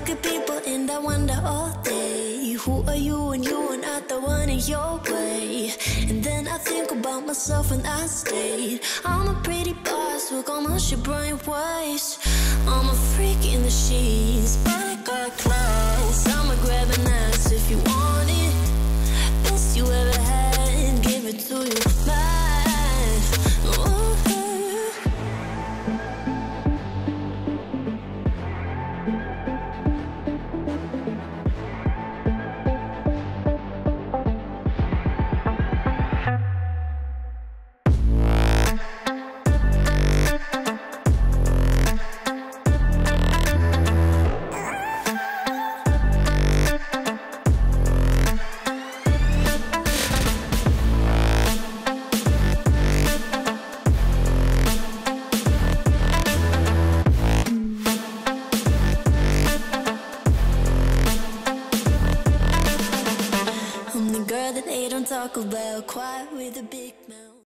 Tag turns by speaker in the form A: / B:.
A: look at people and I wonder all day, who are you and you are not the one in your way. And then I think about myself and I state, I'm a pretty boss with almost your brain waste. I'm a freak in the sheets, but I got class. I'ma grab an ass if you want it. Best you ever had, give it to you back. Ooh. I'm the girl that they don't talk about, quiet with a big mouth.